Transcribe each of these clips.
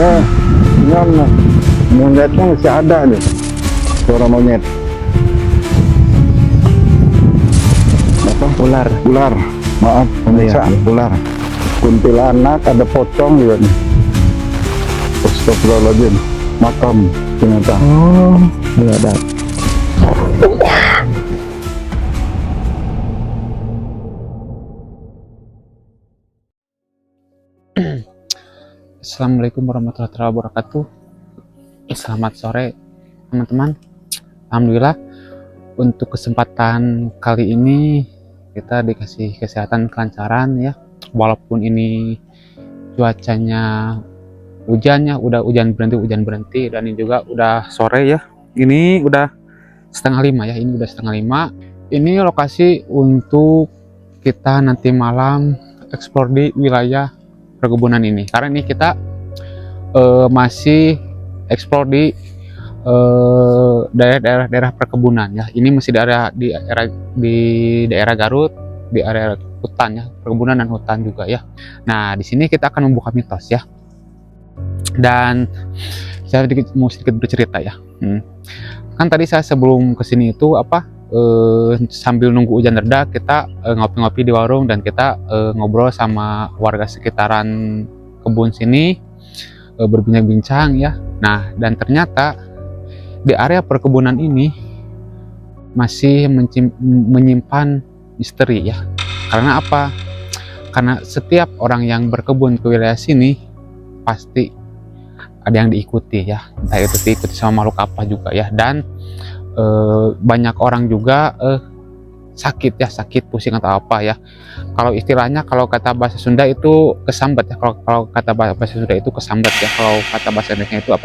ini monyetnya masih ada nih, suara monyet. Apa? Ular. Maaf, pemirsa, ular. Kuntilanak, ada pocong juga nih. Astagfirullahaladzim, makam ternyata. Oh, ada. Assalamualaikum warahmatullahi wabarakatuh. Selamat sore teman-teman. Alhamdulillah untuk kesempatan kali ini kita dikasih kesehatan kelancaran ya. Walaupun ini cuacanya hujannya udah hujan berhenti dan ini juga udah sore ya. Ini udah setengah 5 ya. Ini udah setengah 5. Ini lokasi untuk kita nanti malam eksplor di wilayah perkebunan ini, karena ini kita masih eksplor di daerah perkebunan ya. Ini masih di daerah Garut, di area hutan ya, perkebunan dan hutan juga ya. Nah, di sini kita akan membuka mitos ya. Dan saya mau sedikit bercerita ya. Kan tadi saya sebelum kesini itu sambil nunggu hujan reda kita ngopi-ngopi di warung dan kita ngobrol sama warga sekitaran kebun sini, berbincang-bincang ya. Nah, dan ternyata di area perkebunan ini masih menyimpan misteri ya. Karena apa? Karena setiap orang yang berkebun ke wilayah sini pasti ada yang diikuti ya. Entah itu diikuti sama makhluk apa juga ya. Dan banyak orang juga sakit pusing atau apa ya. Kalau istilahnya, kalau kata bahasa Sunda itu kesambat ya. Kalau kata bahasa Sunda itu kesambat ya. Kalau kata bahasa Indonesia itu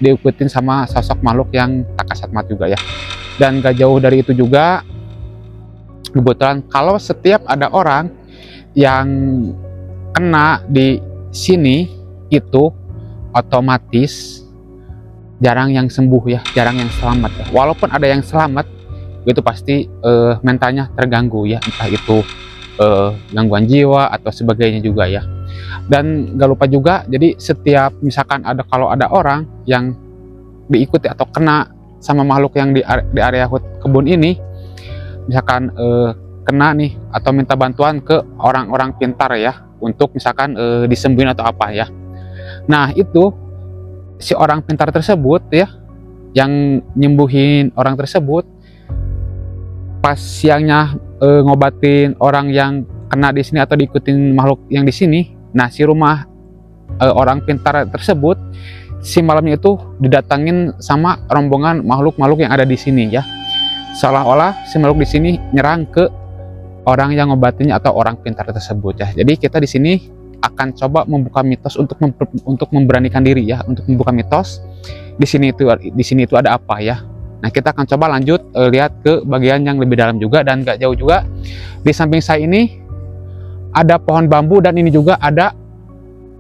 diikutin sama sosok makhluk yang tak kasat mata juga ya. Dan gak jauh dari itu juga, kebetulan kalau setiap ada orang yang kena di sini itu otomatis jarang yang sembuh ya, jarang yang selamat ya. Walaupun ada yang selamat, itu pasti mentalnya terganggu ya, entah itu gangguan jiwa atau sebagainya juga ya. Dan gak lupa juga, jadi setiap misalkan kalau ada orang yang diikuti atau kena sama makhluk yang di area kebun ini, misalkan kena nih atau minta bantuan ke orang-orang pintar ya, untuk misalkan disembuhin atau apa ya. Nah, itu si orang pintar tersebut ya, yang nyembuhin orang tersebut, pas siangnya ngobatin orang yang kena di sini atau diikutin makhluk yang di sini. Nah, si rumah orang pintar tersebut, si malamnya itu didatangin sama rombongan makhluk-makhluk yang ada di sini ya. Seolah-olah si makhluk di sini nyerang ke orang yang ngobatinnya atau orang pintar tersebut ya. Jadi kita di sini akan coba membuka mitos untuk memberanikan diri ya, untuk membuka mitos di sini itu ada apa ya. Nah, kita akan coba lanjut lihat ke bagian yang lebih dalam juga. Dan gak jauh juga di samping saya ini ada pohon bambu, dan ini juga ada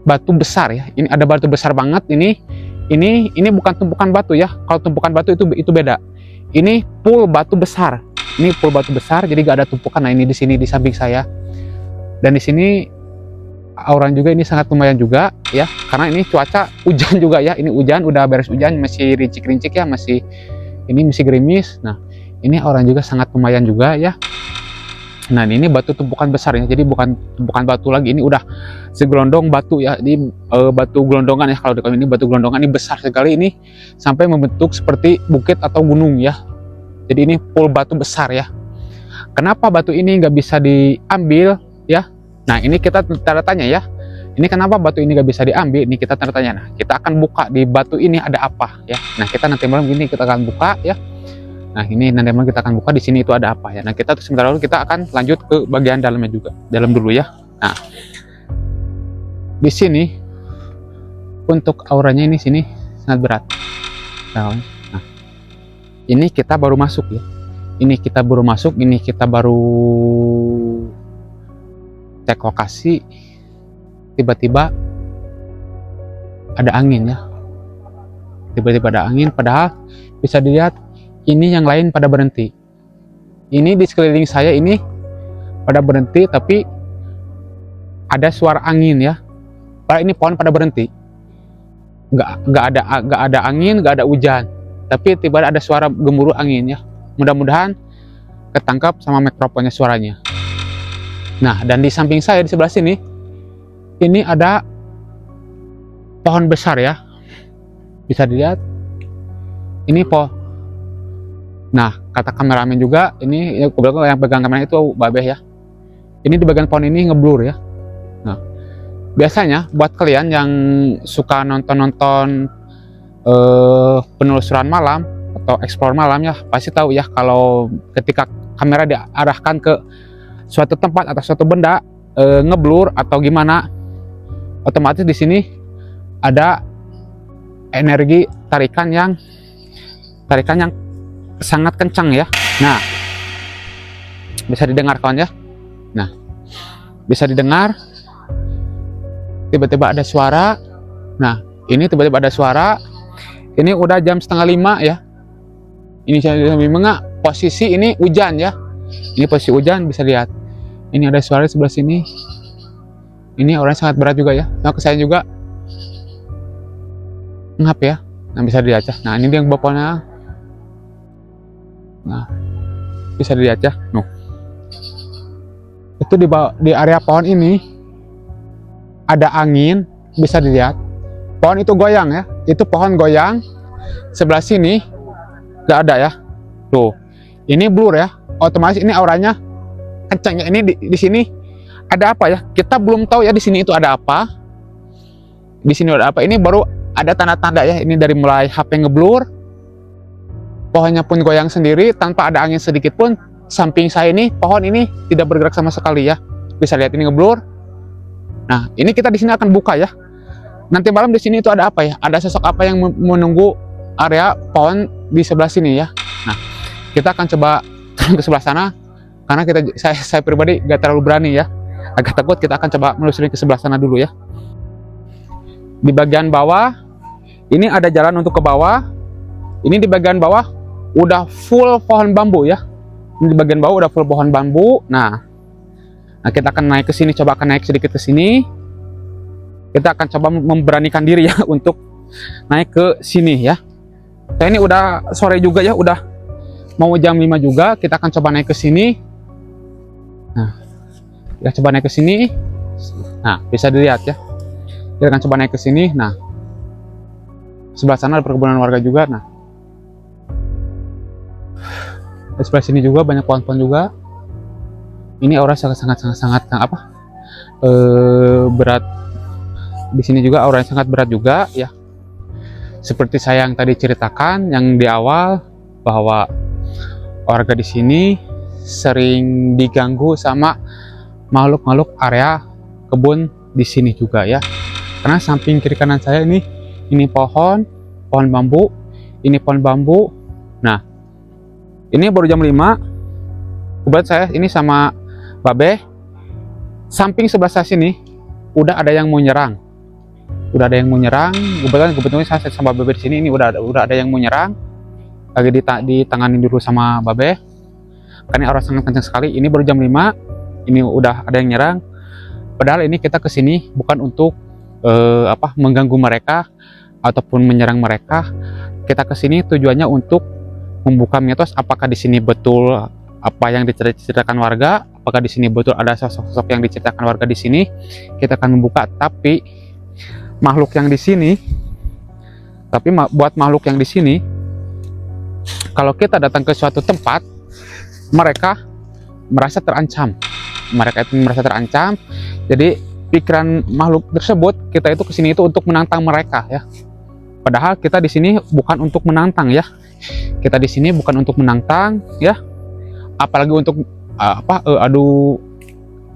batu besar ya. Ini ada batu besar banget. Ini bukan tumpukan batu ya. Kalau tumpukan batu itu beda. Ini pool batu besar. Ini pool batu besar, jadi gak ada tumpukan. Nah, ini di sini di samping saya. Dan di sini auranya juga ini sangat lumayan juga ya, karena ini cuaca hujan juga ya. Ini hujan, udah beres hujan, masih rincik-rincik ya, masih gerimis. Nah, ini auranya juga sangat lumayan juga ya. Nah, ini batu tumpukan besar ya, jadi bukan tumpukan batu lagi, ini udah segelondong batu ya. Ini batu gelondongan ya, kalau ini batu gelondongan, ini besar sekali, ini sampai membentuk seperti bukit atau gunung ya. Jadi ini pool batu besar ya. Kenapa batu ini nggak bisa diambil ya? Nah, ini kita tanda tanya ya. Ini kenapa batu ini gak bisa diambil? Ini kita tanda tanya. Nah, kita akan buka di batu ini ada apa ya. Nah, kita nanti malam gini kita akan buka ya. Nah, ini nanti malam kita akan buka di sini itu ada apa ya. Nah, kita sebentar dulu kita akan lanjut ke bagian dalamnya juga. Dalam dulu ya. Nah, di sini untuk auranya ini sini sangat berat. Nah, ini kita baru masuk ya. Ini kita baru masuk, ini kita baru cek lokasi, tiba-tiba ada angin ya. Tiba-tiba ada angin, padahal bisa dilihat ini yang lain pada berhenti. Ini di sekeliling saya ini pada berhenti, tapi ada suara angin ya. Padahal ini pohon pada berhenti. nggak ada angin, nggak ada hujan, tapi tiba-tiba ada suara gemuruh angin ya. Mudah-mudahan ketangkap sama mikrofonnya suaranya. Nah, dan di samping saya di sebelah sini ini ada pohon besar ya, bisa dilihat ini Nah, kata kameramen juga ini kebetulan yang pegang kamera itu Babeh ya, ini di bagian pohon ini ngeblur ya. Nah, biasanya buat kalian yang suka nonton penelusuran malam atau explore malam ya, pasti tahu ya kalau ketika kamera diarahkan ke suatu tempat atau suatu benda ngeblur atau gimana, otomatis di sini ada energi tarikan yang sangat kencang ya. Nah, bisa didengar kawan ya. Nah, bisa didengar tiba-tiba ada suara. Nah, ini tiba-tiba ada suara. Ini udah jam 4:30 ya. Ini jam 5, posisi ini hujan ya. Ini posisi hujan, bisa lihat. Ini ada suara di sebelah sini. Ini orangnya sangat berat juga ya. Nah, ke saya juga ngap ya. Nah, bisa dilihat ya. Nah, ini dia yang bapaknya. Nah, bisa dilihat ya. Nuh. Itu di area pohon ini ada angin, bisa dilihat. Pohon itu goyang ya. Itu pohon goyang. Sebelah sini nggak ada ya. Tuh, ini blur ya. Otomatis ini auranya kencang ya. Ini di sini ada apa ya? Kita belum tahu ya di sini itu ada apa. Di sini ada apa? Ini baru ada tanda-tanda ya. Ini dari mulai HP ngeblur, pohonnya pun goyang sendiri tanpa ada angin sedikit pun. Samping saya ini pohon ini tidak bergerak sama sekali ya. Bisa lihat ini ngeblur. Nah, ini kita di sini akan buka ya. Nanti malam di sini itu ada apa ya? Ada sosok apa yang menunggu area pohon di sebelah sini ya. Nah, kita akan coba turun ke sebelah sana karena saya pribadi gak terlalu berani ya. Agak takut. Kita akan coba menelusuri ke sebelah sana dulu ya. Di bagian bawah ini ada jalan untuk ke bawah. Ini di bagian bawah udah full pohon bambu ya. Ini di bagian bawah udah full pohon bambu. Nah, kita akan naik ke sini, coba akan naik sedikit ke sini. Kita akan coba memberanikan diri ya untuk naik ke sini ya. Nah, ini udah sore juga ya, udah mau jam 5 juga. Kita akan coba naik ke sini. Nah, kita coba naik ke sini. Nah, bisa dilihat ya. Kita akan coba naik ke sini. Nah, sebelah sana ada perkebunan warga juga. Nah, di sebelah sini juga banyak pohon-pohon juga. Ini aura sangat berat. Di sini juga auranya sangat berat juga ya. Seperti saya yang tadi ceritakan yang di awal, bahwa warga di sini sering diganggu sama makhluk-makhluk area kebun di sini juga ya. Karena samping kiri kanan saya ini pohon bambu, ini pohon bambu. Nah, ini baru jam 5. Kebetulan saya ini sama Babe, samping sebelah saya sini udah ada yang mau nyerang. Kebetulan saya sama Babe di sini ini udah ada yang mau nyerang. Lagi ditangani dulu sama Babe. Karena orang sangat kencang sekali. Ini baru jam 5. Ini udah ada yang nyerang. Padahal ini kita kesini bukan untuk mengganggu mereka ataupun menyerang mereka. Kita kesini tujuannya untuk membuka mitos apakah di sini betul apa yang diceritakan warga, apakah di sini betul ada sosok-sosok yang diceritakan warga di sini. Kita akan membuka, tapi buat makhluk yang di sini, kalau kita datang ke suatu tempat, mereka merasa terancam. Jadi pikiran makhluk tersebut, kita itu kesini itu untuk menantang mereka ya. Padahal kita di sini bukan untuk menantang ya. Kita di sini bukan untuk menantang ya. Apalagi untuk adu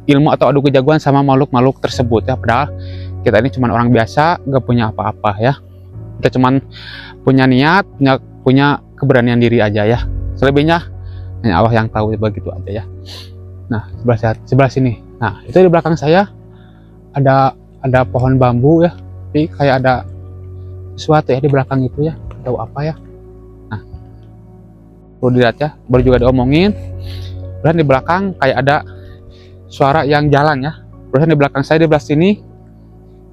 ilmu atau adu kejagoan sama makhluk-makhluk tersebut ya. Padahal kita ini cuma orang biasa, gak punya apa-apa ya. Kita cuma punya niat, punya keberanian diri aja ya. Selebihnya hanya Allah yang tahu, begitu aja ya. Nah, sebelah sini. Nah, itu di belakang saya ada pohon bambu ya. Tapi kayak ada sesuatu ya di belakang itu ya. Tahu apa ya? Nah, perlu dilihat ya. Baru juga diomongin. Dan di belakang kayak ada suara yang jalan ya. Terus di belakang saya di belah sini.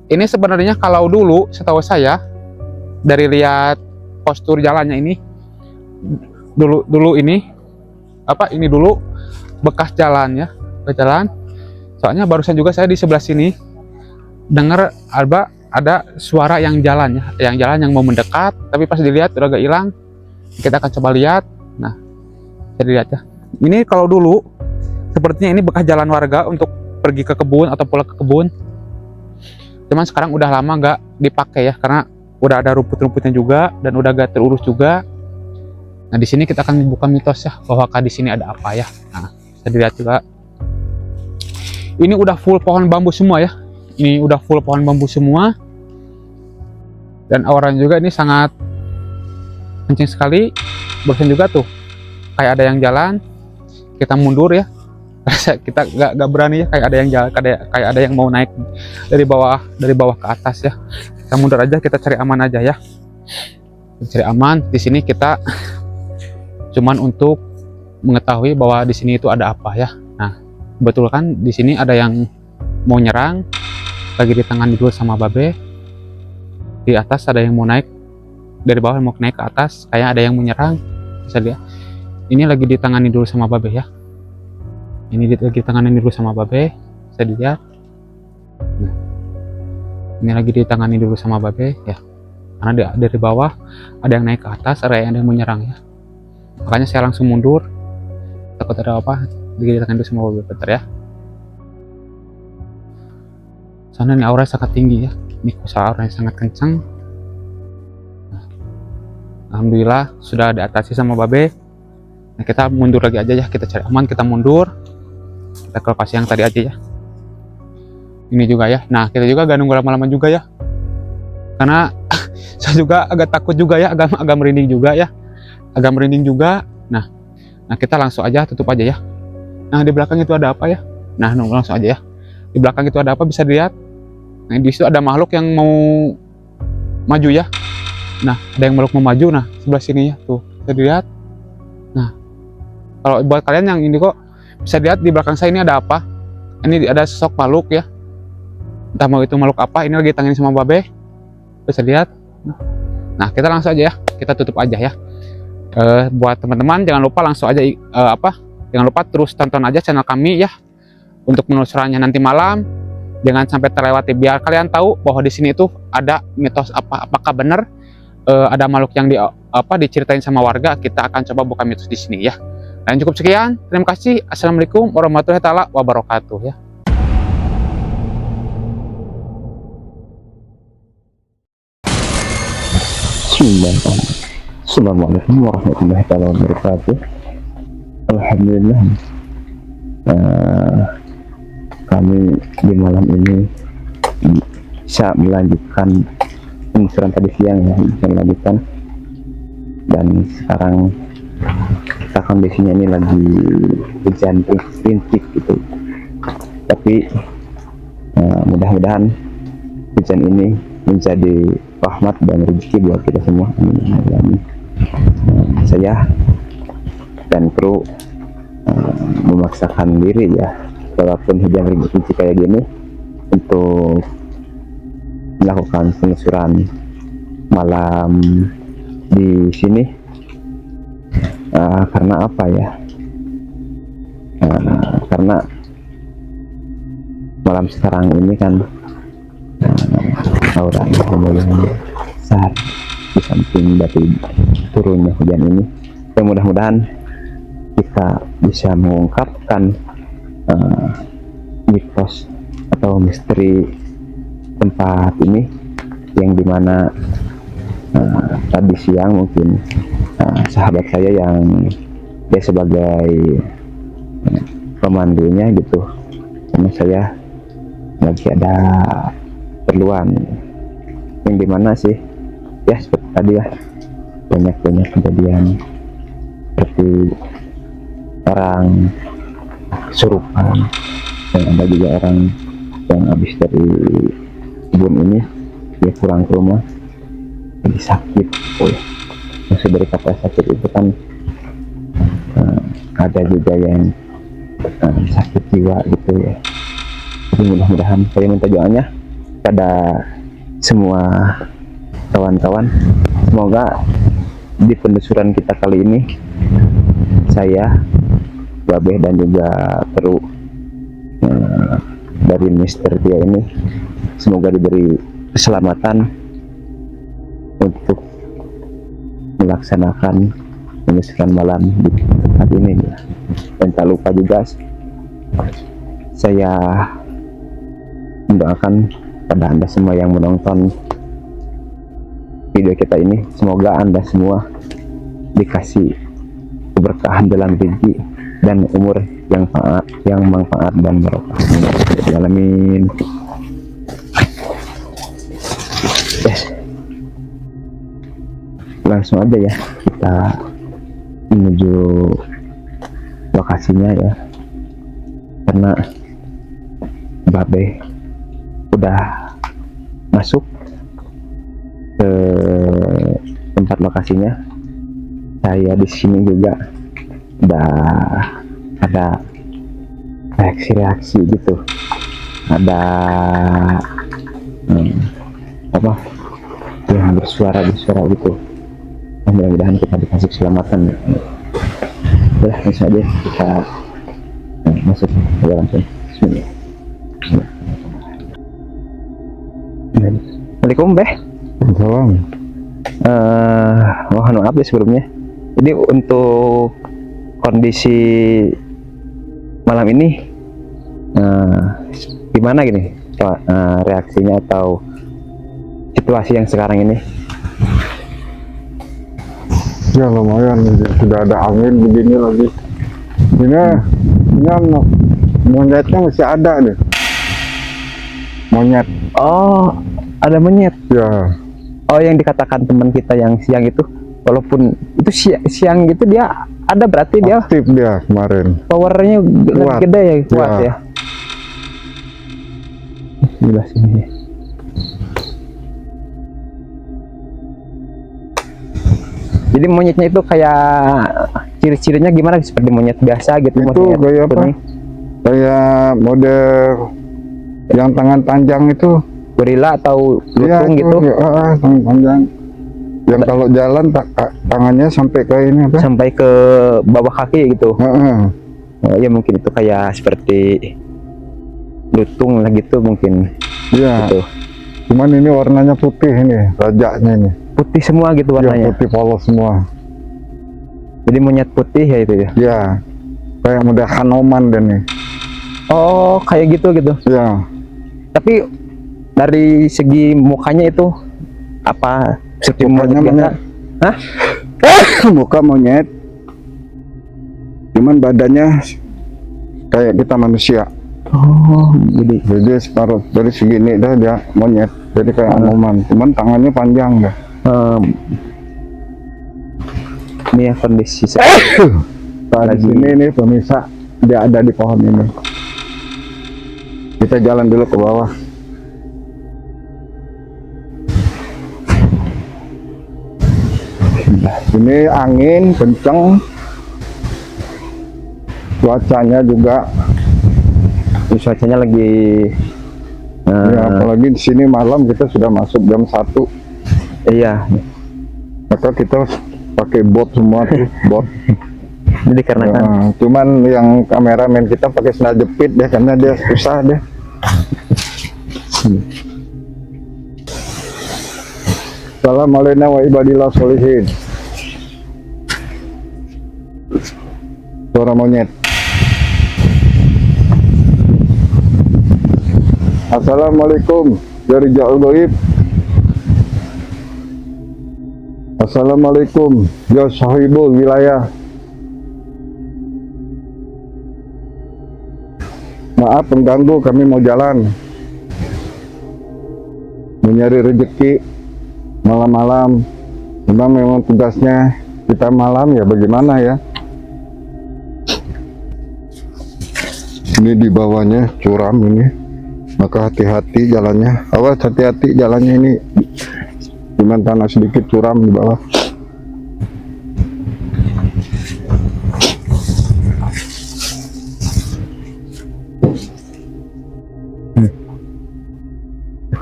Ini sebenarnya kalau dulu setahu saya dari lihat postur jalannya ini, dulu ini dulu bekas jalan ya, bekas jalan. Soalnya barusan juga saya di sebelah sini dengar ada suara yang jalan ya, yang mau mendekat, tapi pas dilihat udah agak hilang. Kita akan coba lihat. Nah, bisa dilihat ya. Ini kalau dulu sepertinya ini bekas jalan warga untuk pergi ke kebun atau pulang ke kebun. Cuman sekarang udah lama nggak dipakai ya, karena udah ada rumput-rumputnya juga dan udah agak terurus juga. Nah, di sini kita akan buka mitos ya, bahwa di sini ada apa ya. Nah, bisa dilihat juga. Ini udah full pohon bambu semua ya. Ini udah full pohon bambu semua. Dan auranya juga ini sangat kencing sekali. Barusan juga tuh kayak ada yang jalan, kita mundur ya. Kita nggak berani ya, kayak ada yang jalan, kayak ada yang mau naik dari bawah ke atas ya. Kita mundur aja, kita cari aman aja ya. Cari aman. Di sini kita cuman untuk mengetahui bahwa di sini itu ada apa ya. Nah, betul kan di sini ada yang mau nyerang, lagi ditangani dulu sama Babe. Di atas ada yang mau naik dari bawah, mau naik ke atas, kayak ada yang menyerang. Bisa lihat ini lagi ditangani dulu sama Babe ya. Ini lagi ditangani dulu sama Babe, bisa dilihat. Nah, ini lagi ditangani dulu sama Babe ya, karena dari bawah ada yang naik ke atas, ada yang menyerang ya. Makanya saya langsung mundur, takut ada apa. Lagi ditangani dulu sama Babe, bentar ya. Soalnya ini auranya sangat tinggi ya, ini kuasa auranya sangat kencang. Alhamdulillah sudah diatasi sama Babe. Nah, kita mundur lagi aja ya, kita cari aman, kita mundur. Kita ke lokasi yang tadi aja ya. Ini juga ya. Nah, kita juga gak nunggu lama-lama juga ya. Karena saya juga agak takut juga ya, agak merinding juga ya. Agak merinding juga. Nah, kita langsung aja tutup aja ya. Nah, di belakang itu ada apa ya? Nah, langsung aja ya. Di belakang itu ada apa bisa dilihat. Nah, di situ ada makhluk yang mau maju ya. Nah, ada yang makhluk mau maju. Nah, sebelah sini ya, tuh bisa dilihat. Nah, kalau buat kalian yang ini kok bisa lihat di belakang saya ini ada apa? Ini ada sosok makhluk ya. Entah mau itu makhluk apa. Ini lagi tangan sama Babe. Bisa lihat. Nah, kita langsung aja ya. Kita tutup aja ya. Buat teman-teman jangan lupa langsung aja jangan lupa terus tonton aja channel kami ya. Untuk penelusurannya nanti malam. Jangan sampai terlewati, biar kalian tahu bahwa di sini itu ada mitos apakah benar ada makhluk yang diceritain sama warga. Kita akan coba buka mitos di sini ya. Dan cukup sekian, terima kasih. Assalamualaikum warahmatullahi wabarakatuh ya. Assalamualaikum warahmatullahi wabarakatuh. Alhamdulillah, kami di malam ini bisa melanjutkan penelusuran tadi siang ya, bisa melanjutkan. Dan sekarang kita kondisinya ini lagi hujan rintik gitu, tapi mudah-mudahan hujan ini menjadi rahmat dan rezeki buat kita semua. Amin. Saya dan kru memaksakan diri ya, walaupun hujan rintik kayak gini, untuk melakukan penelusuran malam di sini. Karena apa ya? Karena malam sekarang ini kan aura yang besar, di samping dari turunnya hujan ini. Dan mudah-mudahan kita bisa mengungkapkan mitos atau misteri tempat ini, yang dimana tadi siang mungkin sahabat saya yang dia sebagai pemandunya gitu, karena saya lagi ada keperluan, yang dimana sih ya seperti tadi ya, banyak kejadian seperti orang kesurupan, dan ada juga orang yang habis dari kebun ini dia pulang ke rumah lagi sakit. Maksud dari kata sakit itu kan ada juga yang sakit jiwa gitu ya. Jadi mudah-mudahan saya minta doanya pada semua kawan-kawan. Semoga di penelusuran kita kali ini, saya, Babeh dan juga Teru dari Mister Tia ini, semoga diberi keselamatan untuk melaksanakan penelusuran malam di tempat ini ya. Dan tak lupa juga saya mendoakan pada Anda semua yang menonton video kita ini, semoga Anda semua dikasih keberkahan dalam rezeki dan umur yang manfaat dan barokah. Amin. Yes. Langsung aja ya kita menuju lokasinya ya, karena Babe udah masuk ke tempat lokasinya. Saya di sini juga udah ada reaksi-reaksi gitu, ada apa yang bersuara gitu. Mudah-mudahan kita dikasih keselamatan. Udah, langsung aja kita masuk ke dalam sini. Bismillah. Assalamualaikum, Beh. Salam. Mohon maaf ya sebelumnya. Jadi untuk kondisi malam ini gimana gini reaksinya atau situasi yang sekarang ini? Ya lumayan, sudah ada angin begini lagi. Ini monyetnya masih ada nih. Monyet. Oh, ada monyet. Ya. Oh, yang dikatakan teman kita yang siang itu, walaupun itu siang gitu dia ada, berarti dia Aktif dia kemarin. powernya Kuat. gede ya, kuat Ya. ya. Gila sini. Jadi monyetnya itu kayak ciri-cirinya gimana? Seperti monyet biasa gitu? Itu monyet kayak apa? kuning? Kayak model yang tangan panjang itu. Gorila atau Iya, lutung itu, gitu? ya, tangan panjang. Yang kalau jalan tangannya sampai ke ini apa? Sampai ke bawah kaki gitu. Ya mungkin itu kayak seperti lutung lah gitu mungkin. Iya. Gitu. Cuman ini warnanya putih ini, rajaknya ini. Putih semua gitu Ya, warnanya. putih polos semua. Jadi monyet putih ya itu ya. Ya. Kayak model Hanoman dan nih. Oh, kayak gitu. Ya. Tapi dari segi mukanya itu apa? Seperti Mukanya monyet biasa? monyet. Hah? Muka monyet. Cuman badannya kayak kita manusia. Oh, Jadi separuh dari segini dah dia monyet. Jadi kayak Hanoman. Cuman tangannya panjang dah. Ini ya kondisi Nah, di sini nih pemirsa, dia ada di pohon ini. Kita jalan dulu ke bawah. Ini angin kenceng, cuacanya juga. cuacanya lagi Ya, apalagi di sini malam kita sudah masuk jam 1. iya. Maka kita pakai bot semua tuh, bot. Jadi karena kan Ya, cuman yang kameramen kita pakai sandal jepit deh karena dia susah deh. Assalamualaikum wa ibadillah sholihin. Suara monyet. Assalamualaikum dari Jauh Goib. Assalamualaikum ya sahibul wilayah. Maaf pengganggu, kami mau jalan, mencari rezeki malam-malam. Memang tugasnya kita malam ya, bagaimana ya. Ini di bawahnya curam ini, maka hati-hati jalannya. Awas, hati-hati jalannya ini, cuman tanah sedikit curam di bawah.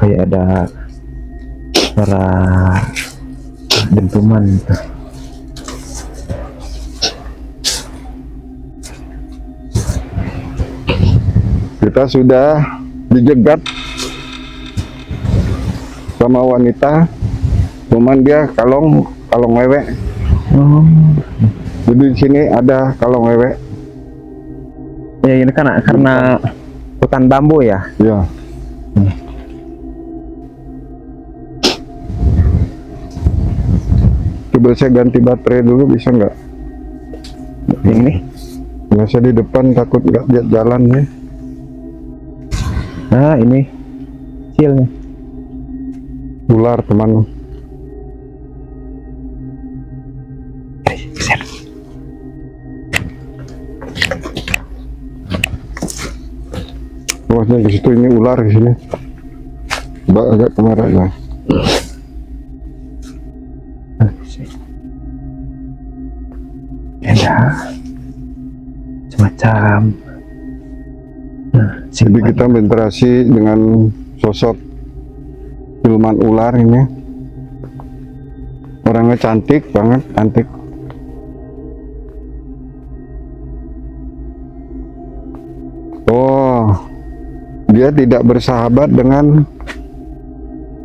kayak ada suara dentuman gitu. Kita sudah dijegat sama wanita, cuman dia kalong wewe. Oh. Jadi di sini ada kalong wewe. Ya ini kan karena hutan bambu ya. Ya. Coba saya ganti baterai dulu, bisa nggak? Yang ini. Biasa di depan takut nggak lihat jalan nih. Nah ini kecilnya. Ular teman. Wahnya di situ, ini ular di sini. Coba agak kamera lah. Ada semacam. Jadi kita berinteraksi dengan sosok siluman ular ini. Orangnya cantik banget, cantik. Oh, dia tidak bersahabat dengan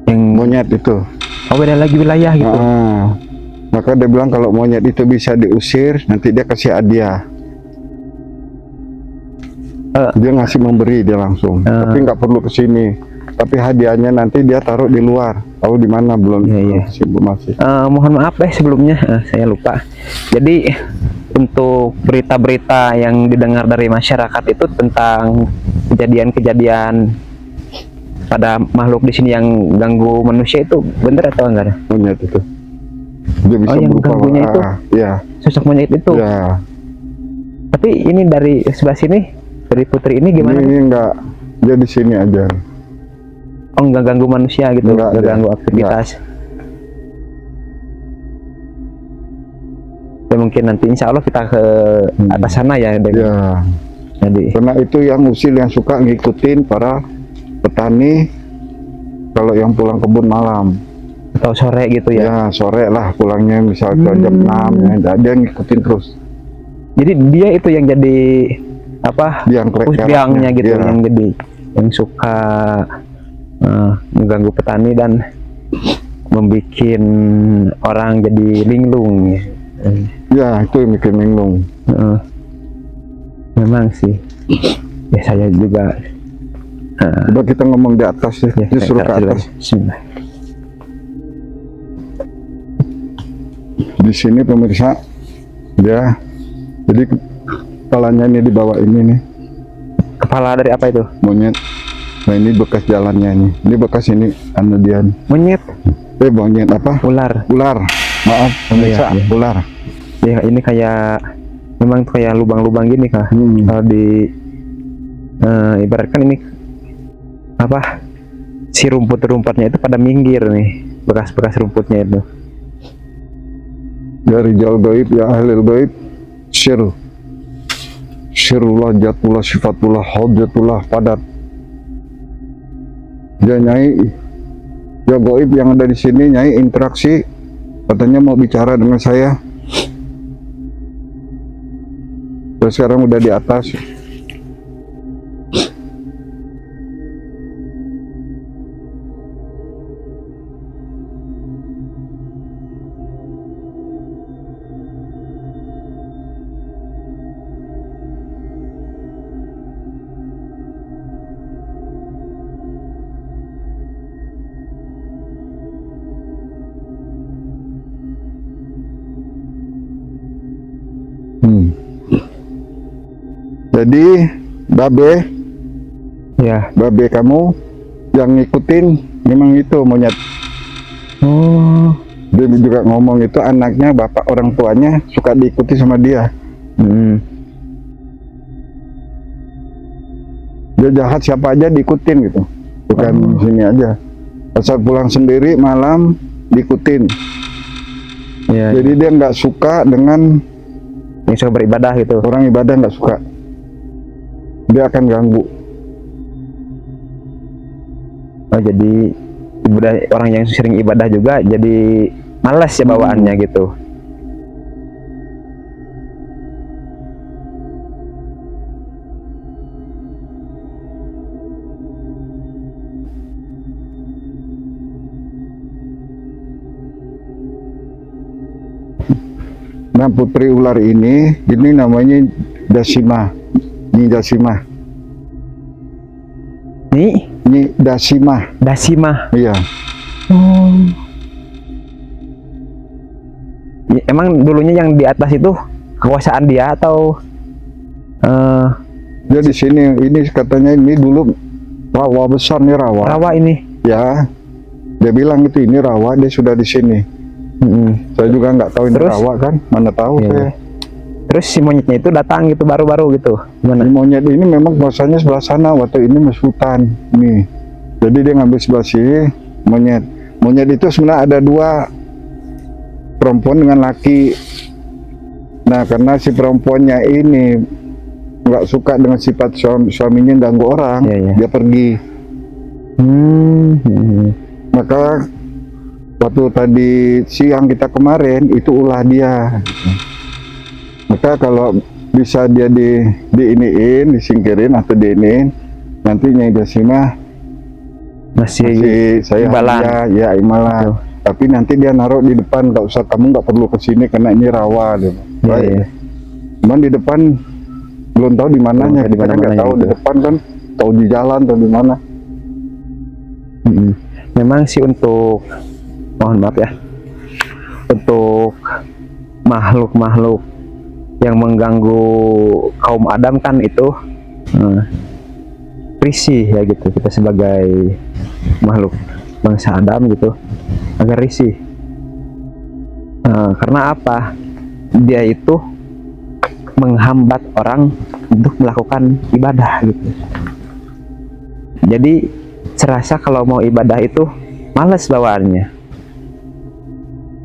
yang monyet itu. oh beda lagi wilayah gitu. Maka dia bilang kalau monyet itu bisa diusir, nanti dia kasih hadiah. Dia ngasih memberi dia langsung, tapi nggak perlu ke sini. Tapi hadiahnya nanti dia taruh di luar. Tahu di mana belum? Iya. Sibuk masih. Mohon maaf sebelumnya saya lupa. Jadi untuk berita-berita yang didengar dari masyarakat itu tentang kejadian-kejadian pada makhluk di sini yang ganggu manusia itu bener atau enggak? Monyet itu. Dia bisa yang berupa ganggunya itu? Ya. Sosok monyet itu. Ya. Tapi ini dari sebelah sini, dari putri ini gimana? Ini enggak. Dia di sini aja. Oh enggak ganggu manusia gitu, Enggak ganggu aktivitas. Ya mungkin nanti insya Allah kita ke atas sana ya. Ya. Jadi Karena itu yang usil yang suka ngikutin para petani kalau yang pulang kebun malam. atau sore gitu ya. Ya sore lah pulangnya, misal ke jam 6 ya, dia ngikutin terus. Jadi dia itu yang jadi apa? Biangnya gitu, ya. yang jadi yang suka mengganggu petani dan membuat orang jadi linglung ya. Ya itu yang bikin linglung. Memang sih. Ya saya juga. Coba kita ngomong di atas ya, disuruh ke atas. Di sini pemirsa, dia jadi kepalanya ini di bawah ini nih. Kepala dari apa itu? Monyet. Nah ini bekas jalannya ini. Ini bekas ini anu dia. Monyet. Monyet apa? Ular. Ular. Maaf pemirsa, iya. ular. Ya ini kayak memang kayak lubang-lubang gini kah? Kalau di ibaratkan ini apa? Si rumput-rumputnya itu pada minggir nih, bekas-bekas rumputnya itu. Dari rijal gaib ya ahlil gaib, syirullah jatullah sifatullah hujatullah padat. Dia nyai ya gaib yang ada di sini, nyai interaksi, katanya mau bicara dengan saya. Terus sekarang udah di atas. Jadi babe kamu yang ngikutin memang itu monyet. Oh. Dia juga ngomong itu anaknya, bapak orang tuanya suka diikuti sama dia. Dia jahat siapa aja diikutin gitu, bukan sini aja. Asal pulang sendiri malam diikutin. Ya, Jadi dia nggak suka dengan yang suka beribadah gitu. orang ibadah, nggak suka. Dia akan ganggu. Oh jadi ibadah, orang yang sering ibadah juga jadi malas ya bawaannya gitu. Nah, putri ular ini namanya Dasima. Nyi Dasima. Nyi Dasima. Dasima. Iya. Emang dulunya yang di atas itu kekuasaan dia atau Dia di sini, ini katanya ini dulu rawa besar nih, rawa. rawa ini? Ya. Dia bilang itu ini rawa, dia sudah di sini. Saya juga nggak tahu ini Terus? rawa kan, mana tahu Iya. saya. Terus si monyetnya itu datang gitu baru-baru gitu. Gimana? Ini monyet ini memang kuasanya sebelah sana, waktu ini Mas Hutan nih. Jadi dia ngambil sebelah sini monyet. Monyet itu sebenarnya ada dua, perempuan dengan laki. Nah, karena si perempuannya ini nggak suka dengan sifat suaminya ganggu orang, Iya. dia pergi. Maka waktu tadi siang kita kemarin itu ulah dia. Maka kalau bisa dia diiniin, disingkirin atau diiniin, nanti Nyai Dasima Masih saya imbalan. hadiah, ya imbalan. Tapi nanti dia naruh di depan, nggak usah, kamu nggak perlu kesini karena ini rawa. Iya, Baik. iya. Cuman di depan belum tahu di mananya, Belum tahu di kita kan nggak mana-mananya tahu gitu. di depan kan, tahu di jalan atau di mana. Memang sih untuk, mohon maaf ya, untuk makhluk-makhluk yang mengganggu kaum Adam kan itu risih ya gitu. Kita sebagai makhluk bangsa Adam gitu agak risih. Karena apa? Dia itu menghambat orang untuk melakukan ibadah gitu. Jadi serasa kalau mau ibadah itu males bawaannya.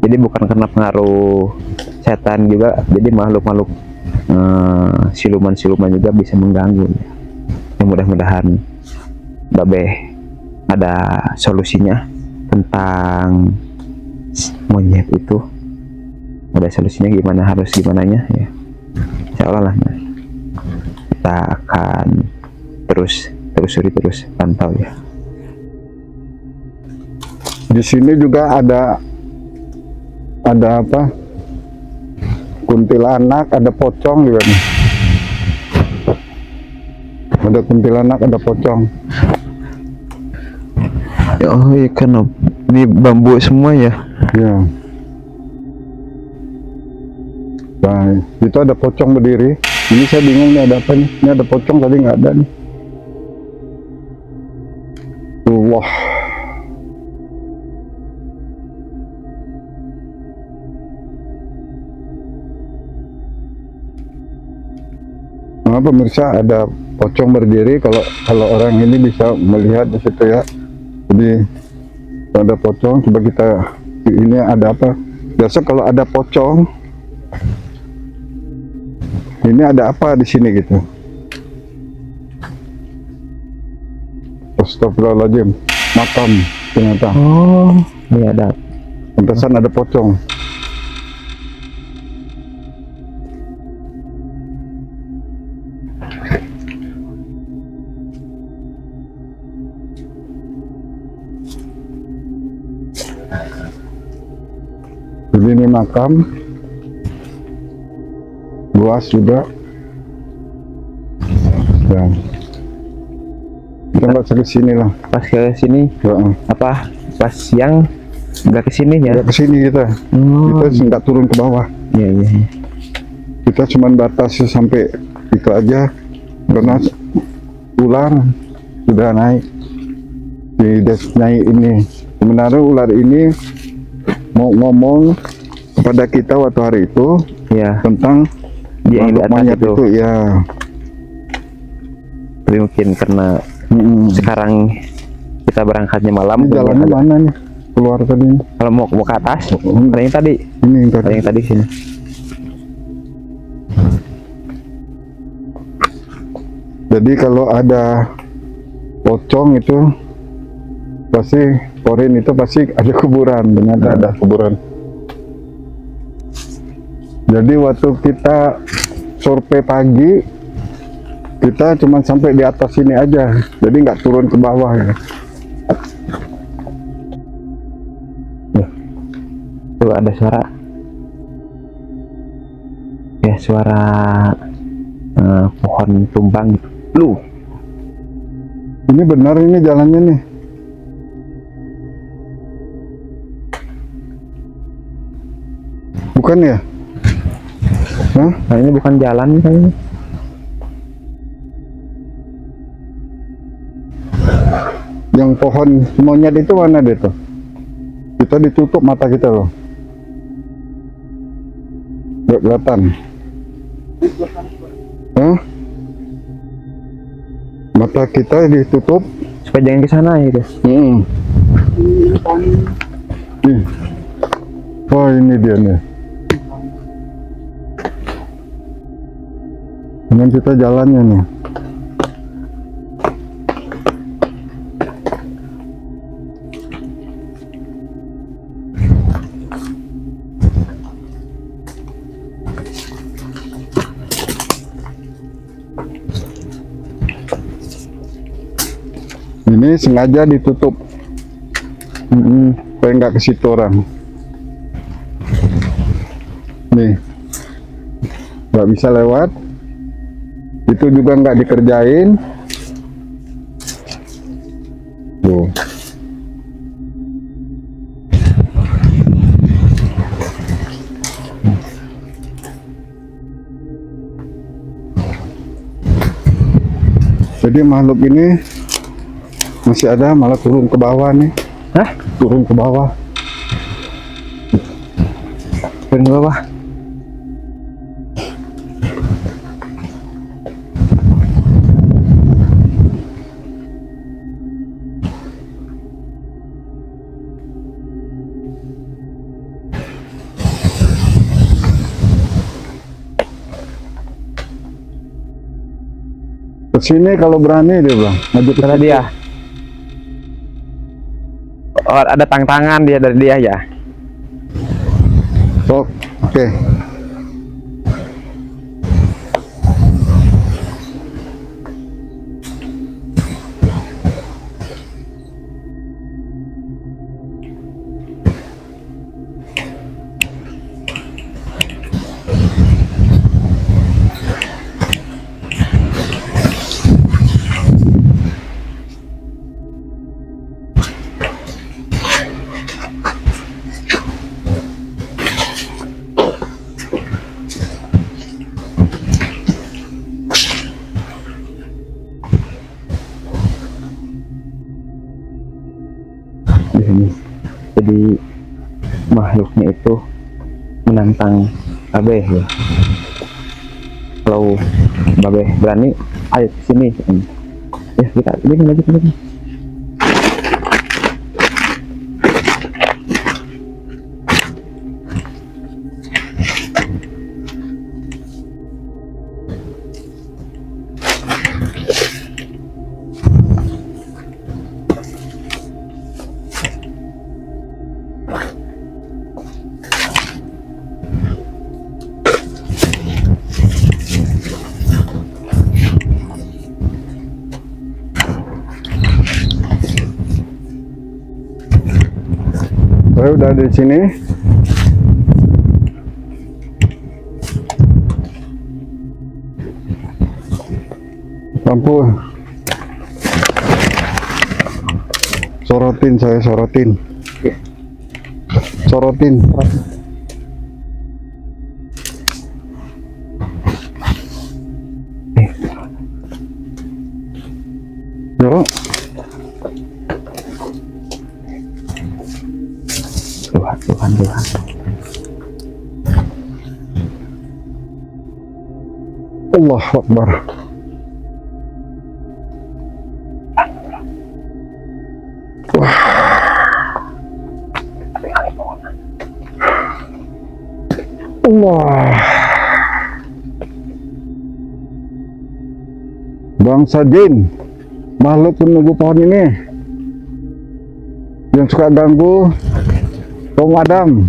Jadi bukan karena pengaruh setan juga, jadi makhluk-makhluk siluman-siluman juga bisa mengganggu ya. Ya mudah-mudahan Babe ada solusinya tentang monyet itu, ada solusinya gimana, harus gimananya ya. Insya Allah lah, Mas. Kita akan telusuri terus pantau ya. Di sini juga ada apa? Kuntilanak, ada pocong juga nih. Ada kuntilanak, ada pocong. Ya Allah, ya kan ini bambu semua ya. Ya. Nah, itu ada pocong berdiri. Ini saya bingung nih ada apa nih. Ini ada pocong tadi nggak ada nih. Wah. Nah, pemirsa, ada pocong berdiri. Kalau orang ini bisa melihat di situ ya. Jadi ada pocong. Coba kita, ini ada apa? Biasa kalau ada pocong, ini ada apa di sini gitu. Astagfirullahaladzim, makam ternyata. Oh, ini ada. Pantesan ada pocong. Jadi ini makam, luas juga. Ya. Kita nggak usah kesini lah. Pas ke sini Ya, apa? Pas siang nggak ke sini ya? nggak kesini kita. Kita nggak turun ke bawah. Iya, iya. Kita cuma batasi sampai itu aja karena ular sudah naik di desnya ini. Sebenarnya ular ini mau ngomong kepada kita waktu hari itu Iya, tentang dia yang di makhluk atas monyet itu. ya. Tapi mungkin karena sekarang kita berangkatnya malam, Ini jalannya ada- mana nih? Keluar tadi. kalau mau ke atas, Oh, ada yang tadi, ini yang ada tadi. yang tadi sini. Jadi kalau ada pocong itu pasti Korin itu pasti ada kuburan, ternyata ada kuburan. Jadi waktu kita survei pagi, kita cuma sampai di atas sini aja, jadi nggak turun ke bawah ya. Tuh ada suara. Ya suara pohon tumbang. Lu, Ini benar ini jalannya nih. Bukan ya? Hah? nah ini bukan jalan kayaknya. Yang pohon monyet itu mana deh tuh? Kita ditutup mata kita loh. Nggak kelihatan. Hah? Mata kita ditutup. Supaya jangan ke sana ya guys. Ih. Oh ini dia nih. Dengan kita jalannya nih. Ini sengaja ditutup supaya nggak ke situ orang. Nih, nggak bisa lewat. Itu juga nggak dikerjain. Tuh. Jadi makhluk ini masih ada, malah turun ke bawah nih. Hah? Turun ke bawah. Turun ke bawah. Kesini kalau berani dia bang, maju ke Kata situ. dia. Oh, ada tangan dia dari dia ya. Oh, oke. Di sini. Jadi makhluknya itu menantang Babe ya. Kalau Babe berani, ayo ke sini. Ya kita ini lagi. Saya udah di sini. Lampu. Sorotin, saya sorotin. Sorotin. Yo. Tuhan. Allahu Akbar. Allah. Bangsa jin, makhluk penunggu pohon ini. yang suka ganggu, kaum Adam,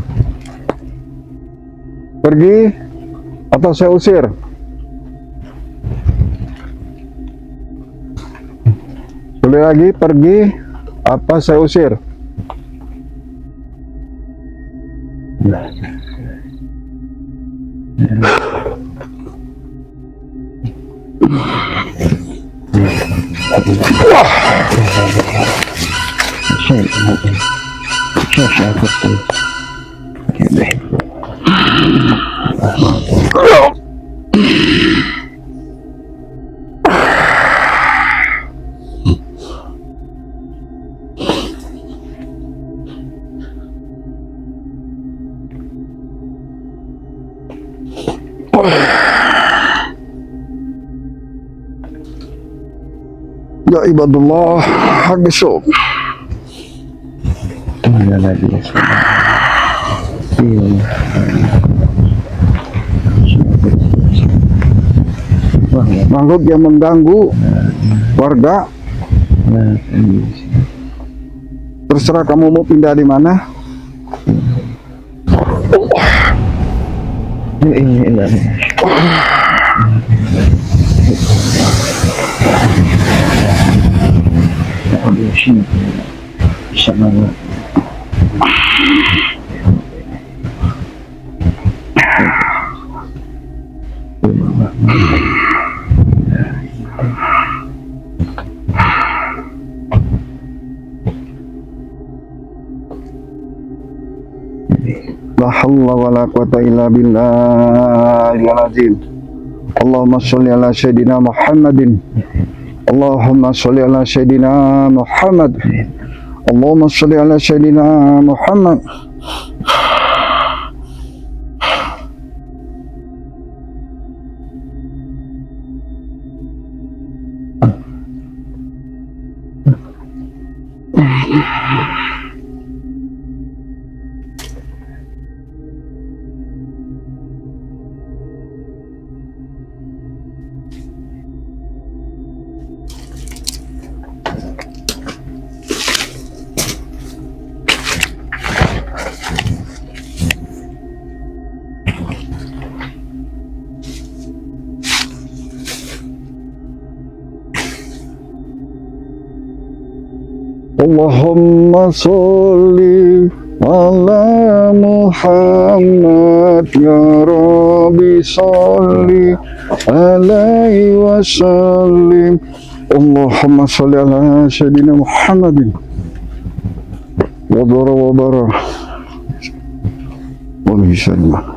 pergi atau saya usir. Boleh lagi, pergi apa saya usir. Ya ibadullah, habisu. Mana lagi ya sudah. Iya. Wah, ya. Makhluk yang mengganggu warga, Nah, terserah kamu mau pindah di mana. ini. Sama La hawla wa la quwata illa billahil azim. Allahumma sholli ala sayyidina Muhammadin. Allahumma sholli ala sayyidina Muhammad. Allahumma sholli ala sayyidina Muhammad. Allahumma sholli ala Muhammad ya Rabbi sholli alaihi wa sallim. Allahumma sholli ala sayyidina Muhammadin wa bara wa bisallam.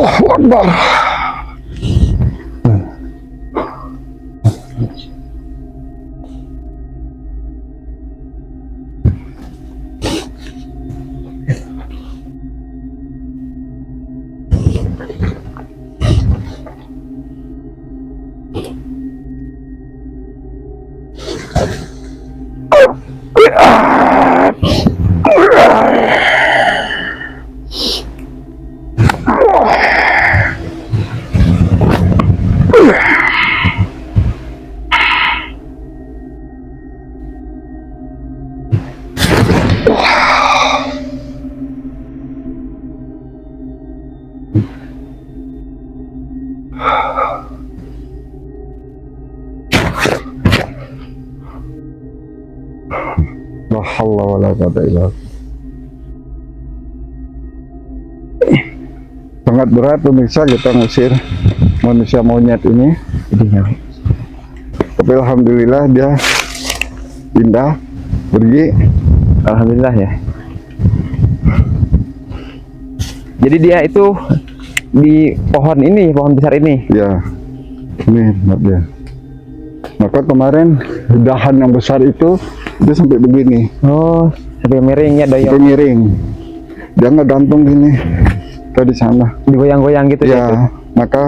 Allahu Akbar. kata ilah. Sangat berat pemirsa kita ngusir manusia monyet ini. Tapi alhamdulillah dia pindah pergi. Alhamdulillah ya. Jadi dia itu di pohon ini, pohon besar ini. Ya, ini tempat dia. Maka kemarin dahan yang besar itu dia sampai begini, Oh, sampai miring ya sampai doyong. miring. Dia nggak gantung gini ke di sana. Digoyang-goyang gitu ya. Itu. Ya, maka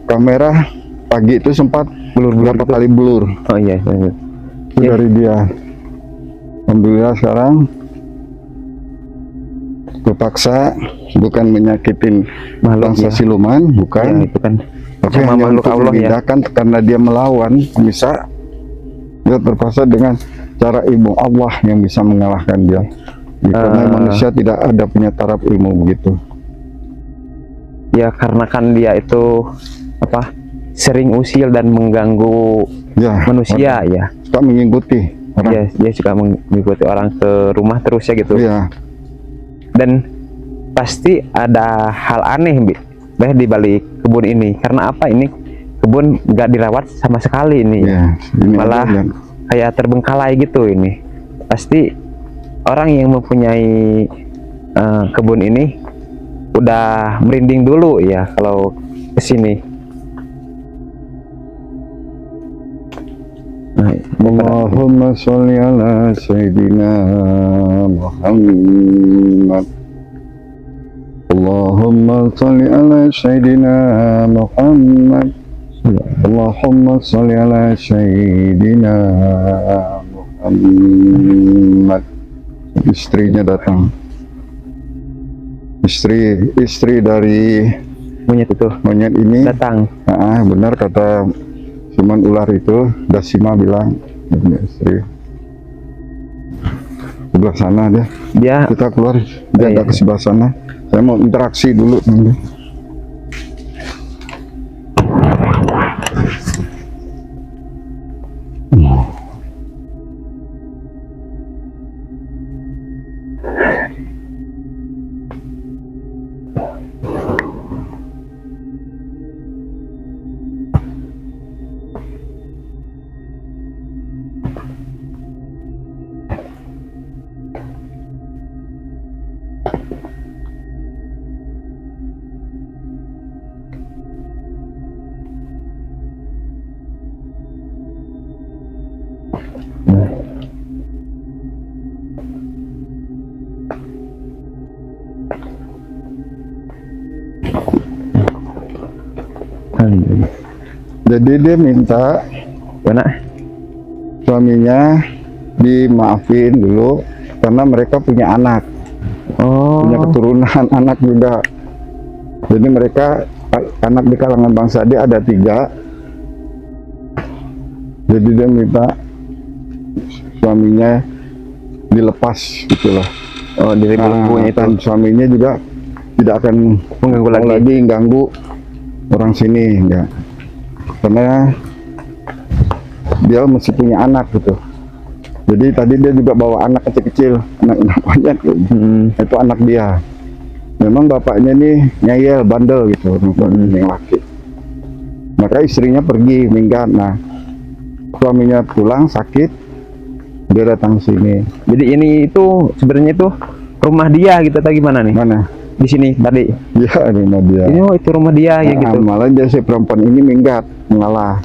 kamera pagi itu sempat beberapa kali blur. Oh iya. Iya. Itu dari dia. Alhamdulillah sekarang terpaksa bukan menyakitin Makhluk bangsa ya. siluman, Ya, bukan, itu kan tapi sama hanya makhluk untuk Allah ya. memindahkan karena dia melawan bisa. Dia terpaksa dengan cara ilmu Allah yang bisa mengalahkan dia. Karena manusia tidak ada punya taraf ilmu begitu. Ya karena kan dia itu apa? Sering usil dan mengganggu Ya, manusia ya. suka mengikuti orang. Dia suka mengikuti orang ke rumah terus ya gitu. Iya, Dan pasti ada hal aneh di balik kebun ini. Karena apa ini? Kebun nggak dirawat sama sekali ini. iya. Ini Malah ada, kayak terbengkalai gitu ini. Pasti orang yang mempunyai kebun ini udah merinding dulu ya kalau kesini. Nah, Allahumma sholli ala Sayyidina Muhammad. Allahumma sholli ala Sayyidina Muhammad. Allahumma sholli ala Sayyidina Muhammad. Istrinya datang. Istri dari monyet itu monyet ini. datang. Benar kata cuman ular itu, Dasima bilang ini istri. Sebelah sana Dia kita keluar, dia iya. ada ke sebelah sana. Saya mau interaksi dulu nanti. Jadi dia minta mana? suaminya dimaafin dulu karena mereka punya anak, Oh, punya keturunan anak juga. Jadi mereka anak di kalangan bangsa dia ada 3. Jadi dia minta suaminya dilepas gitu loh. oh dari belenggunya itu Dan suaminya juga tidak akan mengganggu mau lagi. lagi ganggu orang sini ya. Karena dia mesti punya anak gitu. Jadi tadi dia juga bawa anak kecil-kecil, anak monyet gitu. Itu anak dia. Memang bapaknya nih ngeyel, bandel gitu, yang laki. Maka istrinya pergi minggat. Nah, suaminya pulang sakit, dia datang sini. Jadi ini itu sebenarnya itu rumah dia gitu atau gimana nih? Mana? Di sini tadi. Ya, rumah dia. Ini oh itu rumah dia ya gitu. Malah dia si perempuan ini minggat, mengalah.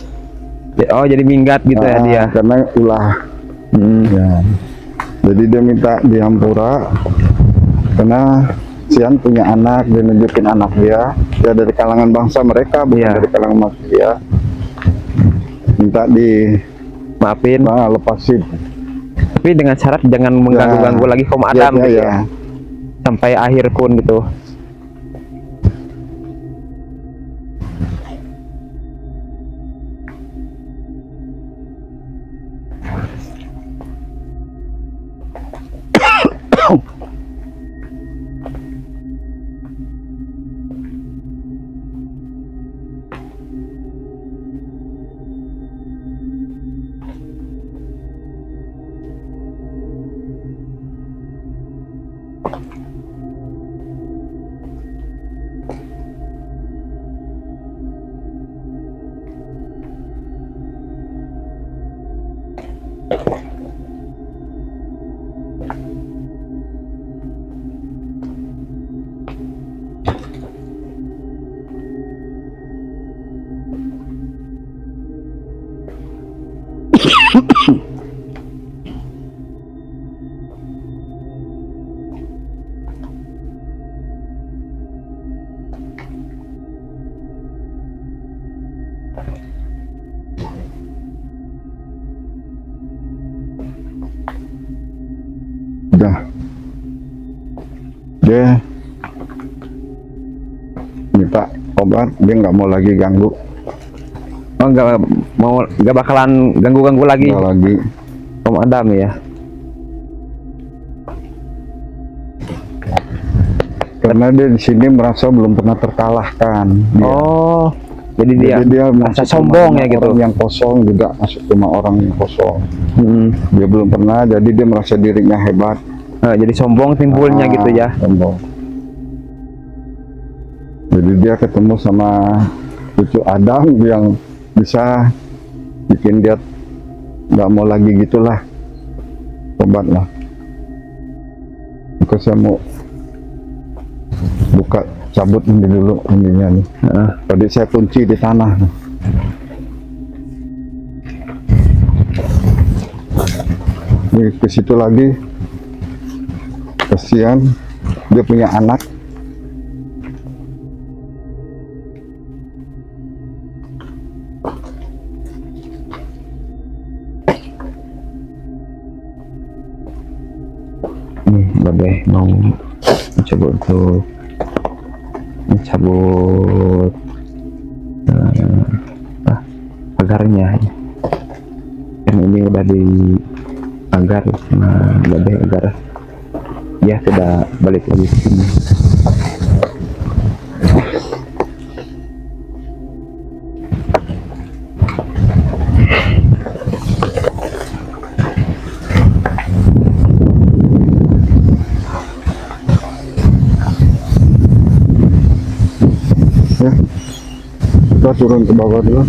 Oh jadi minggat gitu ya dia. Karena ulah. Ya. Jadi dia minta diampura karena Sian punya anak, dia nunjukin anak dia dari kalangan bangsa mereka, bukan Iya. dari kalangan manusia. Minta Maafin. lepasin. Tapi dengan syarat jangan mengganggu-ganggu lagi kaum Adam Ya, gitu ya. ya. Sampai akhir pun gitu. Udah. Dia minta obat, dia nggak mau lagi ganggu. Oh, nggak bakalan ganggu lagi Nggak lagi. Om Adam ya. Karena dia di sini merasa belum pernah terkalahkan. Dia. Oh, jadi dia masuk merasa ke sombong rumah ya gitu. Orang yang kosong juga masuk ke rumah orang yang kosong. Hmm. Dia belum pernah, jadi dia merasa dirinya hebat. Nah, jadi sombong timbulnya gitu ya. Sombong. Jadi dia ketemu sama cucu Adam yang bisa bikin dia nggak mau lagi gitulah. Obat lah. Maka saya mau buka, cabut ini dulu ininya nih. Tadi saya kunci di tanah. Ini ke situ lagi. Kasihan, dia punya anak. Nih, Babe mau mencoba untuk mencabut pagarnya. Yang ini udah di pagar sama Babe agar dia tidak balik lagi ke sini. Ya, kita turun ke bawah dulu.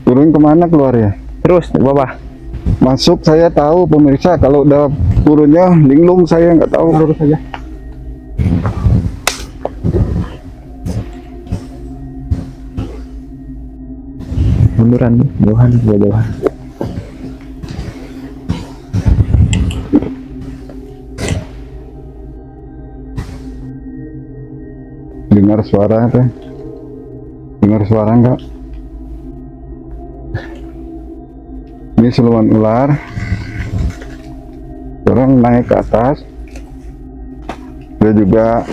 Turun kemana keluar ya? Terus ke bawah. Masuk saya tahu pemirsa, kalau udah turunnya linglung saya nggak tahu. Harus saja. Munduran, jauhan. Dengar suara apa? Dengar suara enggak? Ini siluman ular. Orang naik ke atas. Dia juga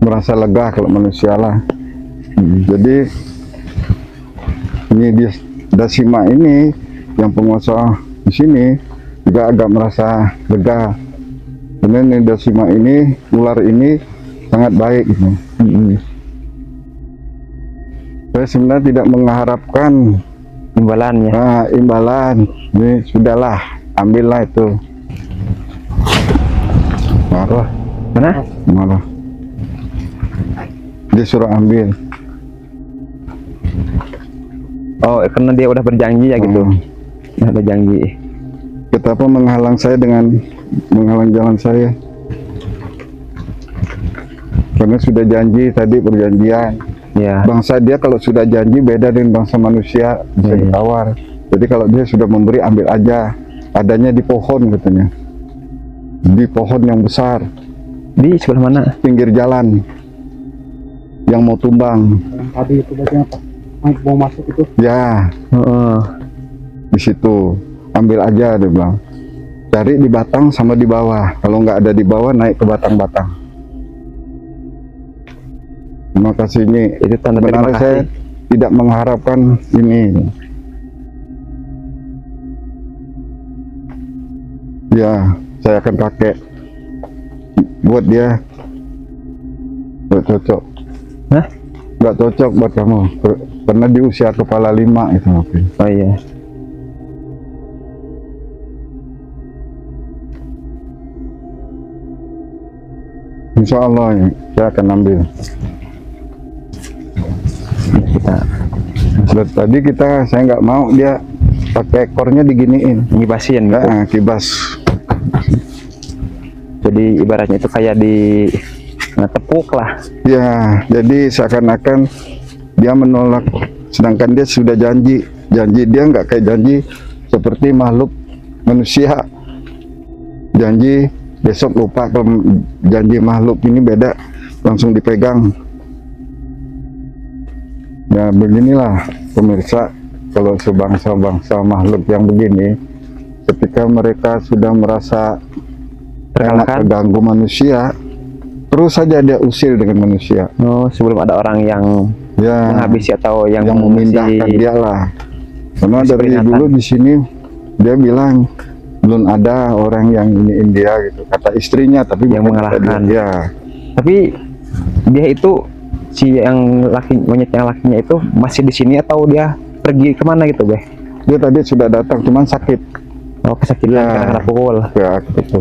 merasa lega kalau manusia lah. Jadi ini dia Dasima ini yang penguasa di sini juga agak merasa lega. Karena ini Dasima ini, ular ini sangat baik gitu. Saya sebenarnya tidak mengharapkan Imbalannya. imbalan. Ini sudahlah, ambillah itu. Marah, Mana? marah. Dia suruh ambil. Oh, karena dia udah berjanji ya gitu. Udah berjanji. Betapa menghalang saya dengan menghalang jalan saya. Karena sudah janji tadi, perjanjian. Ya. Bangsa dia kalau sudah janji beda dengan bangsa manusia, bisa Iya. ditawar. Jadi kalau dia sudah memberi, ambil aja. Adanya di pohon katanya. Di pohon yang besar, Di sebelah mana? pinggir jalan. Yang mau tumbang. Tadi itu bagian apa? Yang mau masuk itu. Ya, Heeh. di situ. Ambil aja dia bilang. Cari di batang sama di bawah. Kalau nggak ada di bawah, naik ke batang-batang. Terima kasih ini. Itu tanda terima Sebenarnya saya kasih. tidak mengharapkan ini. Ya, saya akan pakai buat dia. Nggak cocok. Hah? Nggak cocok buat kamu. Pernah di usia kepala 5 itu mungkin. Oh iya. Insya Allah ya, saya akan ambil. Kita Dan tadi saya nggak mau dia pakai ekornya diginiin, ngibasin gitu. kibas. Jadi ibaratnya itu kayak di ngetepuk lah. Ya, jadi seakan-akan dia menolak, sedangkan dia sudah janji dia nggak kayak janji seperti makhluk manusia. Janji besok lupa, kalau janji makhluk ini beda, langsung dipegang. Nah beginilah pemirsa, kalau sebangsa-bangsa makhluk yang begini, ketika mereka sudah merasa terganggu manusia, terus saja dia usil dengan manusia. Oh, sebelum ada orang yang Ya, menghabisi atau yang memindahkan dia lah. Karena ngasih dari peringatan. dulu di sini dia bilang belum ada orang yang iniin dia gitu, kata istrinya, tapi Yang bukan kata mengalahkan. dia. Ya, Tapi dia itu si yang laki, monyet yang lakinya itu masih di sini atau dia pergi kemana gitu, Beh? dia tadi sudah datang, cuman sakit. Oh, kesakitan Ya. karena kena pukul. Ya, gitu.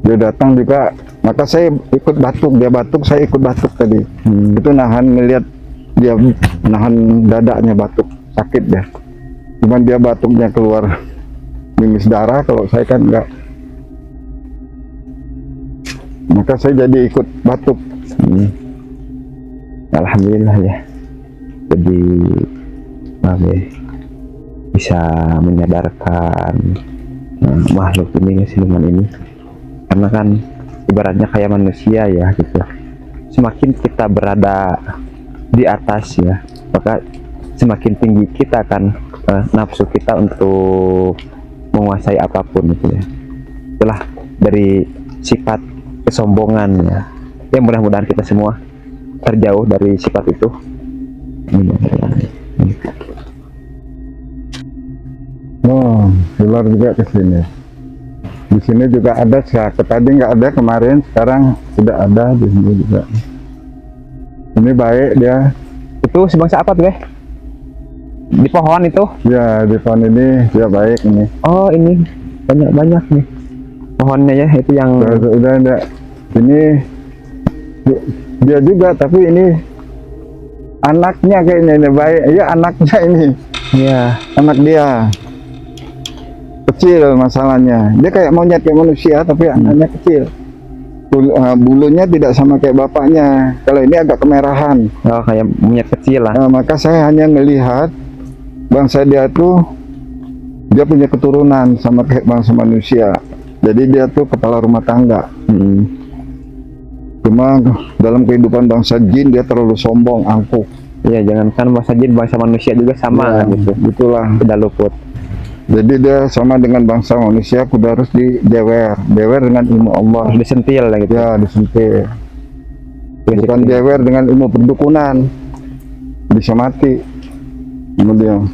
Dia datang juga, maka saya ikut batuk, dia batuk, saya ikut batuk tadi. Itu nahan, ngelihat dia nahan dadanya batuk, sakit dia. Cuman dia batuknya keluar mimis darah, kalau saya kan enggak. Maka saya jadi ikut batuk. Alhamdulillah ya. Jadi bisa menyadarkan makhluk ini, siluman ini, karena kan ibaratnya kayak manusia ya gitu. Semakin kita berada di atas ya, maka semakin tinggi kita kan nafsu kita untuk menguasai apapun gitu ya. Itulah dari sifat kesombongan ya. Ya mudah-mudahan kita semua terjauh dari sifat itu. Oh, ular juga ke sini. Di sini juga ada, tadi nggak ada kemarin, sekarang sudah ada di sini juga. Ini baik dia. Itu sebangsa apa tuh, di pohon itu? Ya, di pohon ini dia baik ini. Oh, ini banyak nih pohonnya ya, itu yang Udah ada. Ini dia juga, tapi ini anaknya kayaknya ini baik. Iya, anaknya ini. ya. Anak dia. Kecil masalahnya. Dia kayak monyet kayak manusia, tapi anaknya kecil. Bulunya tidak sama kayak bapaknya. Kalau ini agak kemerahan. Oh, kayak monyet kecil lah. Maka saya hanya melihat bangsa dia tuh, dia punya keturunan sama kayak bangsa manusia. Jadi dia tuh kepala rumah tangga. Cuma dalam kehidupan bangsa jin dia terlalu sombong, angkuh. Iya, jangankan bangsa jin, bangsa manusia juga sama Ya, gitu. Itulah. Tidak luput. Jadi dia sama dengan bangsa manusia, kudu harus dijewer dengan ilmu Allah. Harus disentil lah gitu. Ya, disentil. Bukan jewer dengan ilmu perdukunan, bisa mati. Kemudian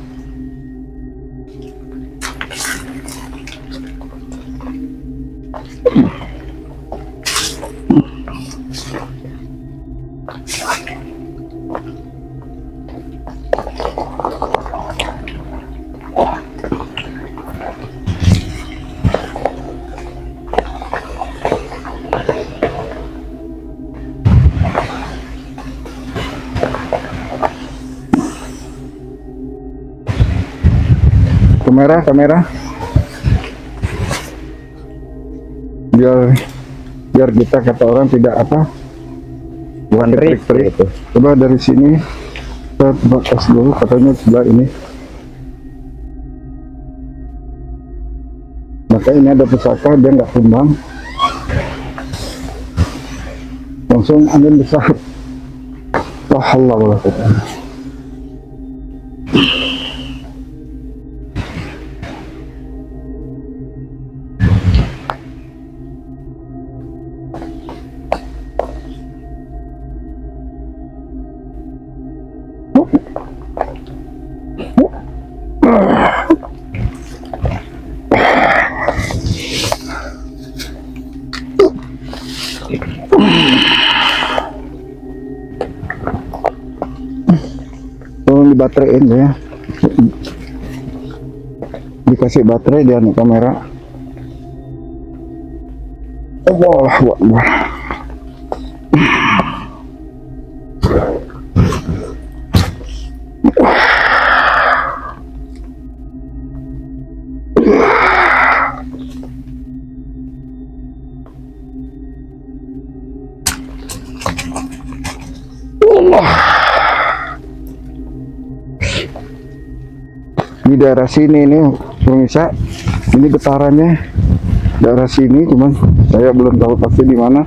kamera biar kita kata orang tidak apa, bukan Trik trik gitu. coba dari sini kita batas dulu, katanya sebelah ini, maka ini ada pusaka, dia nggak tumbang, langsung angin besar. La haula wala quwwata. dibaterai ya, dikasih baterai dia nih kamera. Allahu Akbar. Di daerah sini nih pemirsa, ini getarannya daerah sini, cuman saya belum tahu pasti di mana.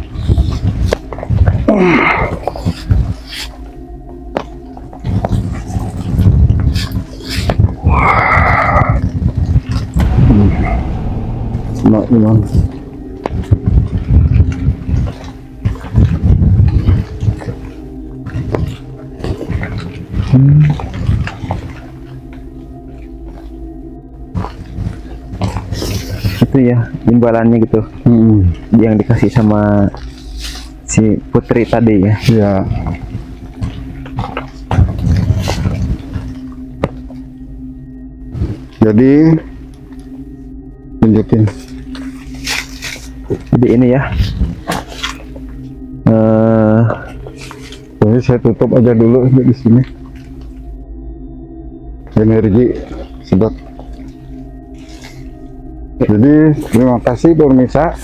Nah, gimana? Itu ya imbalannya gitu, yang dikasih sama si Putri tadi ya. Ya. Jadi tunjukin. Jadi ini ya, Jadi saya tutup aja dulu di sini. Energi sedot. Jadi terima kasih pemirsa.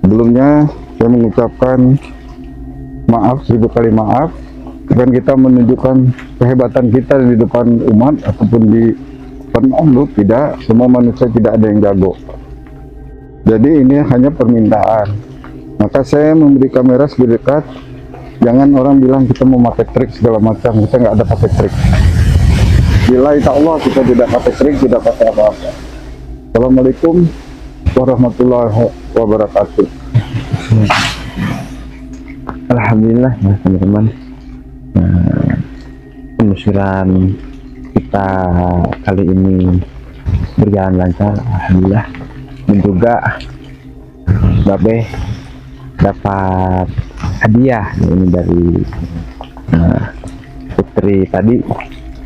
Sebelumnya saya mengucapkan maaf, 1000 kali maaf. Bukan kita menunjukkan kehebatan kita di depan umat ataupun di depan makhluk, tidak. Semua manusia tidak ada yang jago. Jadi ini hanya permintaan. Maka saya memberi kamera sedikit dekat. Jangan orang bilang kita mau pakai trik segala macam. Kita nggak ada pakai trik. Bila insya Allah kita tidak pakai trik, tidak pakai apa-apa. Assalamualaikum warahmatullahi wabarakatuh. alhamdulillah ya teman-teman, penelusuran kita kali ini berjalan lancar, alhamdulillah. Dan juga Babe dapat hadiah ini dari Putri tadi,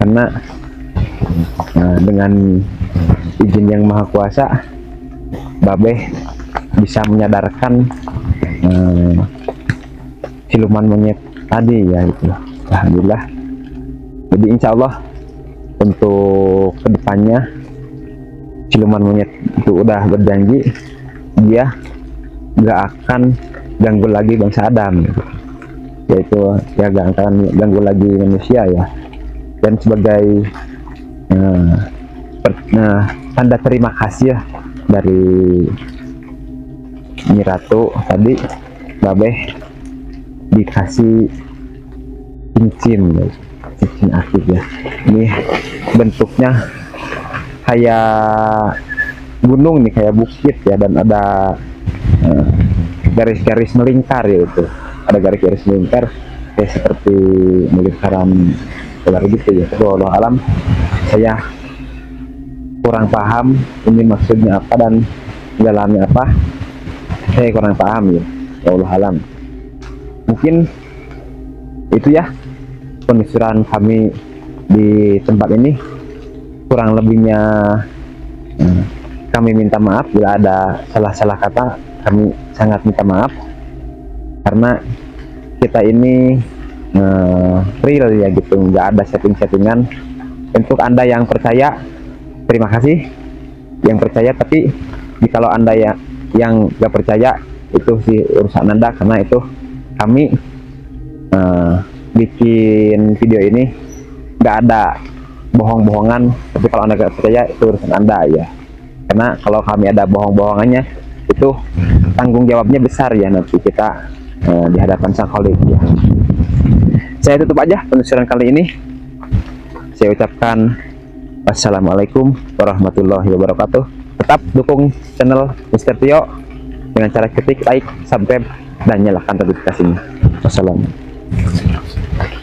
karena dengan izin yang maha kuasa Babe bisa menyadarkan siluman monyet tadi ya, gitu. Alhamdulillah. Jadi insya Allah untuk kedepannya siluman monyet itu udah berjanji dia nggak akan ganggu lagi bangsa Adam, gitu. Yaitu ya nggak akan ganggu lagi manusia ya. Dan sebagai tanda terima kasih ya dari Nyi Ratu tadi, Babe dikasih cincin, guys. Cincin aktif ya. Ini bentuknya kayak gunung nih, kayak bukit ya, dan ada garis-garis melingkar ya, itu ada garis-garis melingkar kayak seperti lingkaran ular gitu ya. Wallahu alam, saya kurang paham ini maksudnya apa dan dalamnya apa, saya kurang paham ya. Wallahu alam. Mungkin itu ya penelusuran kami di tempat ini. Kurang lebihnya kami minta maaf bila ada salah-salah kata. Kami sangat minta maaf karena kita ini real ya, gitu, nggak ada setting-settingan. Untuk Anda yang percaya, terima kasih yang percaya, tapi kalau Anda yang nggak percaya, itu sih urusan Anda, karena itu kami bikin video ini nggak ada bohong-bohongan. Tapi kalau Anda nggak percaya, itu urusan Anda ya, karena kalau kami ada bohong-bohongannya, itu tanggung jawabnya besar ya nanti kita di hadapan Sang Khalik ya. Saya tutup aja penelusuran kali ini. Saya ucapkan wassalamualaikum warahmatullahi wabarakatuh. Tetap dukung channel Mr. Tio dengan cara ketik, like, subscribe, dan nyalakan notifikasinya. Wassalamualaikum.